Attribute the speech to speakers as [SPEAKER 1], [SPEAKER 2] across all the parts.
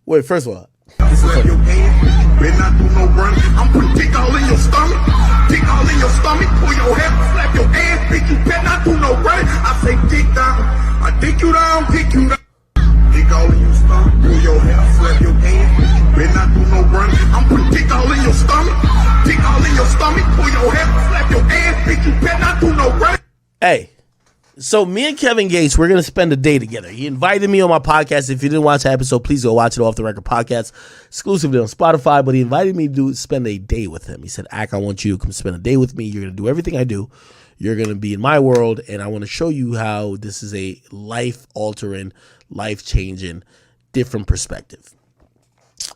[SPEAKER 1] Wait, first of all,
[SPEAKER 2] this is your ass. Better not do no run. I'm putting dick all in your stomach. Dick all in your stomach. Pull your hair, slap your ass, bitch. You better not do no running. I say dick down. I dick you down, dick you down. Dick all in your stomach. Pull your hair, slap your ass. Better not do no running. I'm putting dick all in your stomach. Dick all in your stomach. Pull your hair, slap your ass, bitch. You better not do no running.
[SPEAKER 1] hey. So me and Kevin Gates, we're gonna spend a day together. He invited me on my podcast. If you didn't watch the episode, please go watch it. Off the Record podcast, exclusively on Spotify. But he invited me to spend a day with him. He said, "Ak, I want you to come spend a day with me. You're gonna do everything I do. You're gonna be in my world, and I want to show you how this is a life-altering, life-changing, different perspective."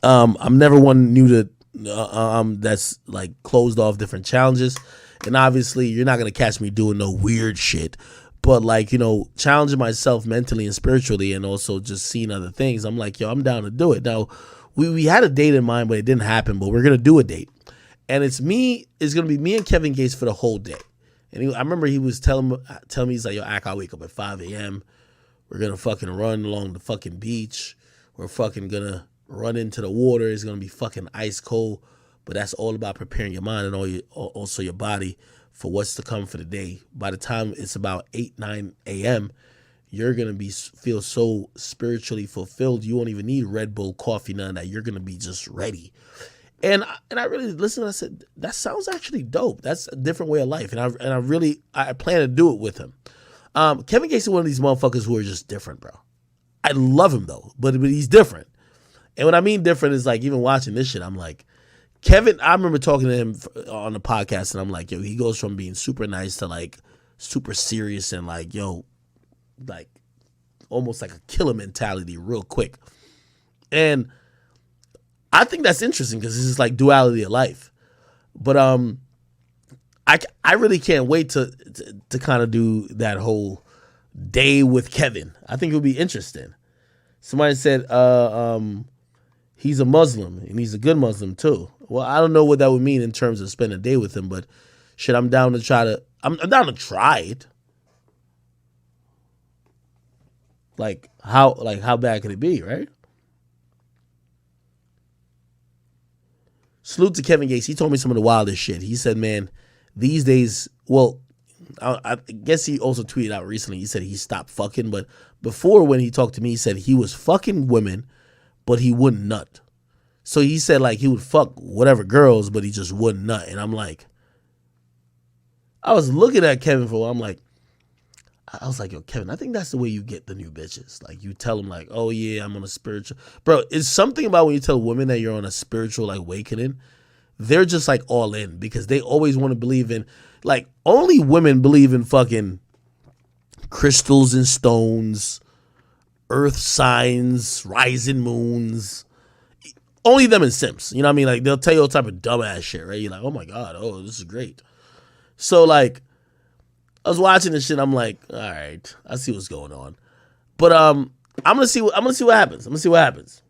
[SPEAKER 1] I'm never one new to that's like closed off different challenges, and obviously you're not gonna catch me doing no weird shit. But like, you know, challenging myself mentally and spiritually, and also just seeing other things, I'm like, yo, I'm down to do it. Now, we had a date in mind, but it didn't happen. But we're gonna do a date, and it's gonna be me and Kevin Gates for the whole day. And I remember he was telling me, he's like, yo, Ak, I wake up at 5 a.m. We're gonna fucking run along the fucking beach. We're fucking gonna run into the water. It's gonna be fucking ice cold. But that's all about preparing your mind and also your body for what's to come for the day. By the time it's about 8, 9 a.m., you're going to feel so spiritually fulfilled. You won't even need Red Bull, coffee, none of that. You're going to be just ready. And I really listened. I said, that sounds actually dope. That's a different way of life. And I plan to do it with him. Kevin Gates is one of these motherfuckers who are just different, bro. I love him though, but he's different. And what I mean different is like, even watching this shit, I'm like, Kevin, I remember talking to him on the podcast, and I'm like, yo, he goes from being super nice to like super serious and like, yo, like almost like a killer mentality real quick. And I think that's interesting because this is like duality of life. But I really can't wait to kind of do that whole day with Kevin. I think it would be interesting. Somebody said he's a Muslim, and he's a good Muslim too. Well, I don't know what that would mean in terms of spending a day with him, but shit, I'm down to try it. Like how bad could it be, right? Salute to Kevin Gates. He told me some of the wildest shit. He said, man, these days, well, I guess he also tweeted out recently, he said he stopped fucking, but before when he talked to me, he said he was fucking women, but he wouldn't nut. So he said like he would fuck whatever girls, but he just wouldn't nut. And I'm like, I was looking at Kevin for a while. I was like, yo, Kevin, I think that's the way you get the new bitches. Like you tell them like, oh yeah, I'm on a spiritual. Bro, it's something about when you tell women that you're on a spiritual like awakening, they're just like all in because they always want to believe in, like only women believe in fucking crystals and stones, earth signs, rising moons. Only them and Sims, you know what I mean? Like they'll tell you all type of dumbass shit, right? You're like, oh my God, oh, this is great. So like, I was watching this shit. I'm like, all right, I see what's going on, but I'm gonna see what happens. I'm gonna see what happens.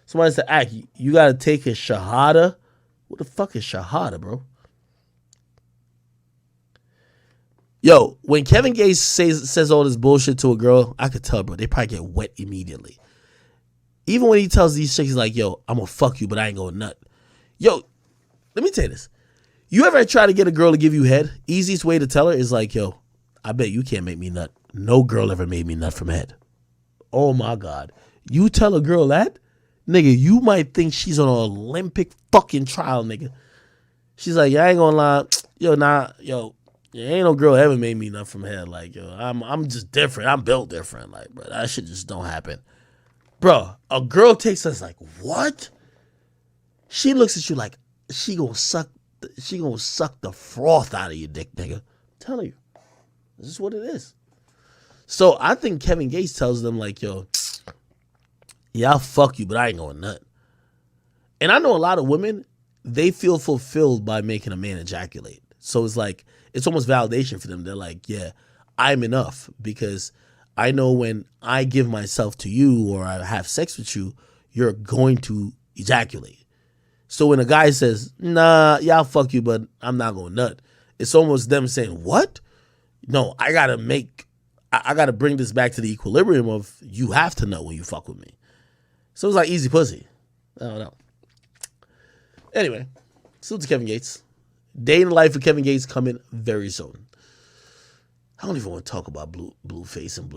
[SPEAKER 1] Somebody said, Ak, you gotta take a shahada. What the fuck is shahada, bro? Yo, when Kevin Gates says all this bullshit to a girl, I could tell, bro, they probably get wet immediately. Even when he tells these chicks, he's like, yo, I'm gonna fuck you, but I ain't gonna nut. Yo, let me tell you this. You ever try to get a girl to give you head? Easiest way to tell her is like, yo, I bet you can't make me nut. No girl ever made me nut from head. Oh my God. You tell a girl that? Nigga, you might think she's on an Olympic fucking trial, nigga. She's like, yeah, I ain't gonna lie. Yo, ain't no girl ever made me nut from head. Like, yo, I'm just different. I'm built different. Like, bro, that shit just don't happen. Bro, a girl takes us like, what? She looks at you like she gonna suck the froth out of your dick, nigga. I'm telling you. This is what it is. So I think Kevin Gates tells them like, yo, yeah, I'll fuck you, but I ain't going nut. And I know a lot of women, they feel fulfilled by making a man ejaculate. So it's like, it's almost validation for them. They're like, yeah, I'm enough because I know when I give myself to you or I have sex with you, you're going to ejaculate. So when a guy says, nah, yeah, I'll fuck you, but I'm not going to nut, it's almost them saying, what? No, I got to bring this back to the equilibrium of you have to nut when you fuck with me. So it was like easy pussy. I don't know. Anyway, salute to Kevin Gates. Day in the life of Kevin Gates coming very soon. I don't even want to talk about Blueface and Blue.